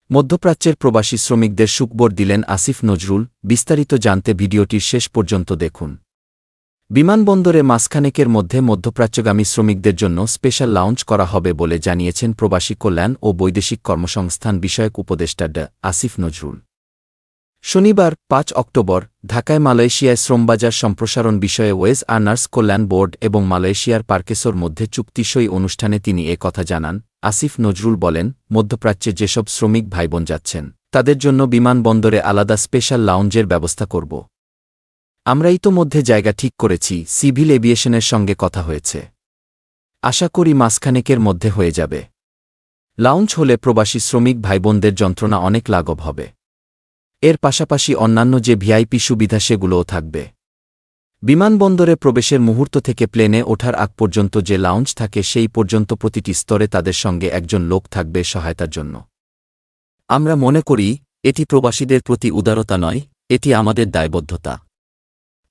মধ্যপ্রাচ্যের প্রবাসী শ্রমিকদের সুখবর দিলেন আসিফ নজরুল। বিস্তারিত জানতে ভিডিওটির শেষ পর্যন্ত দেখুন। বিমানবন্দরে মাসখানেকের মধ্যে মধ্যপ্রাচ্যগামী শ্রমিকদের জন্য স্পেশাল লাউঞ্জ করা হবে বলে জানিয়েছেন প্রবাসী কল্যাণ ও বৈদেশিক কর্মসংস্থান বিষয়ক উপদেষ্টা আসিফ নজরুল। শনিবার ৫ অক্টোবর ঢাকায় মালয়েশিয়ায় শ্রমবাজার সম্প্রসারণ বিষয়ে ওয়েজ আর্নার্স কল্যাণ বোর্ড এবং মালয়েশিয়ার পার্কেসোর মধ্যে চুক্তি সই অনুষ্ঠানে তিনি এ কথা জানান। আসিফ নজরুল বলেন, মধ্যপ্রাচ্যে যেসব শ্রমিক ভাইবোন যাচ্ছেন তাদের জন্য বিমানবন্দরে আলাদা স্পেশাল লাউঞ্জের ব্যবস্থা করব। আমরা ইতোমধ্যে জায়গা ঠিক করেছি, সিভিল এভিয়েশনের সঙ্গে কথা হয়েছে। আশা করি মাসখানেকের মধ্যে হয়ে যাবে। লাউঞ্জ হলে প্রবাসী শ্রমিক ভাইবোনদের যন্ত্রণা অনেক লাঘব হবে। এর পাশাপাশি অন্যান্য যে ভিআইপি সুবিধা সেগুলোও থাকবে। বিমানবন্দরে প্রবেশের মুহূর্ত থেকে প্লেনে ওঠার আগ পর্যন্ত যে লাউঞ্জ থাকে সেই পর্যন্ত প্রতিটি স্তরে তাদের সঙ্গে একজন লোক থাকবে সহায়তার জন্য। আমরা মনে করি এটি প্রবাসীদের প্রতি উদারতা নয়, এটি আমাদের দায়বদ্ধতা।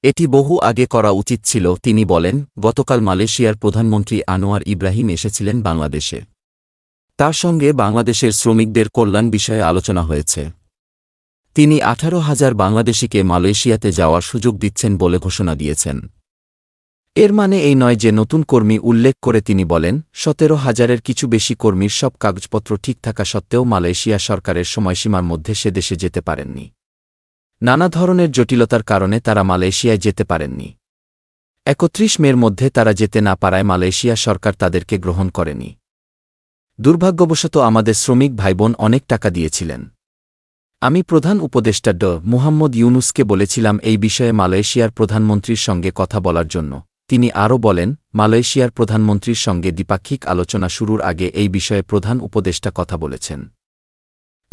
এটি বহু আগে করা উচিত ছিল, তিনি বলেন। গতকাল মালয়েশিয়ার প্রধানমন্ত্রী আনোয়ার ইব্রাহিম এসেছিলেন বাংলাদেশে। তার সঙ্গে বাংলাদেশের শ্রমিকদের কল্যাণ বিষয়ে আলোচনা হয়েছে। তিনি ১৮,০০০ বাংলাদেশিকে মালয়েশিয়াতে যাওয়ার সুযোগ দিচ্ছেন বলে ঘোষণা দিয়েছেন। এর মানে এই নয় যে নতুন কর্মী উল্লেখ করে তিনি বলেন, ১৭,০০০-এর কিছু বেশি কর্মীর সব কাগজপত্র ঠিক থাকা সত্ত্বেও মালয়েশিয়া সরকারের সময়সীমার মধ্যে সে দেশে যেতে পারেননি। নানা ধরনের জটিলতার কারণে তারা মালয়েশিয়ায় যেতে পারেননি। ৩১ মের মধ্যে তারা যেতে না পারায় মালয়েশিয়া সরকার তাদেরকে গ্রহণ করেনি। দুর্ভাগ্যবশত আমাদের শ্রমিক ভাইবোন অনেক টাকা দিয়েছিলেন। আমি প্রধান উপদেষ্টা মুহাম্মদ ইউনুসকে বলেছিলাম এই বিষয়ে মালয়েশিয়ার প্রধানমন্ত্রীর সঙ্গে কথা বলার জন্য। তিনি আরও বলেন, মালয়েশিয়ার প্রধানমন্ত্রীর সঙ্গে দ্বিপাক্ষিক আলোচনা শুরুর আগে এই বিষয়ে প্রধান উপদেষ্টা কথা বলেছেন।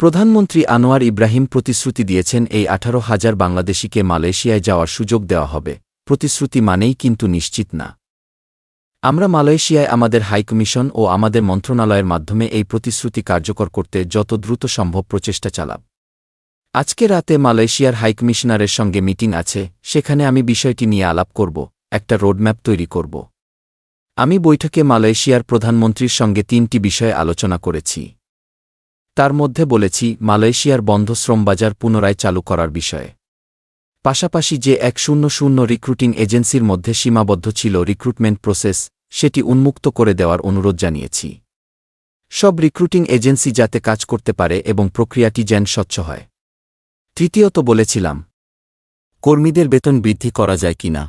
প্রধানমন্ত্রী আনোয়ার ইব্রাহিম প্রতিশ্রুতি দিয়েছেন এই ১৮,০০০ বাংলাদেশিকে মালয়েশিয়ায় যাওয়ার সুযোগ দেওয়া হবে। প্রতিশ্রুতি মানেই কিন্তু নিশ্চিত না। আমরা মালয়েশিয়ায় আমাদের হাইকমিশন ও আমাদের মন্ত্রণালয়ের মাধ্যমে এই প্রতিশ্রুতি কার্যকর করতে যত দ্রুত সম্ভব প্রচেষ্টা চালাব। আজকে রাতে মালয়েশিয়ার হাইকমিশনারের সঙ্গে মিটিং আছে, সেখানে আমি বিষয়টি নিয়ে আলাপ করব, একটা রোডম্যাপ তৈরি করব। আমি বৈঠকে মালয়েশিয়ার প্রধানমন্ত্রীর সঙ্গে ৩টি বিষয়ে আলোচনা করেছি। তার মধ্যে বলেছি মালয়েশিয়ার বন্ধ শ্রমবাজার পুনরায় চালু করার বিষয়ে। পাশাপাশি যে ১০০ রিক্রুটিং এজেন্সির মধ্যে সীমাবদ্ধ ছিল রিক্রুটমেন্ট প্রসেস, সেটি উন্মুক্ত করে দেওয়ার অনুরোধ জানিয়েছি। সব রিক্রুটিং এজেন্সি যাতে কাজ করতে পারে এবং প্রক্রিয়াটি যেন স্বচ্ছ হয়। তৃতীয়ত বলেছিলাম, কর্মীদের বেতন বৃদ্ধি করা যায় কিনা।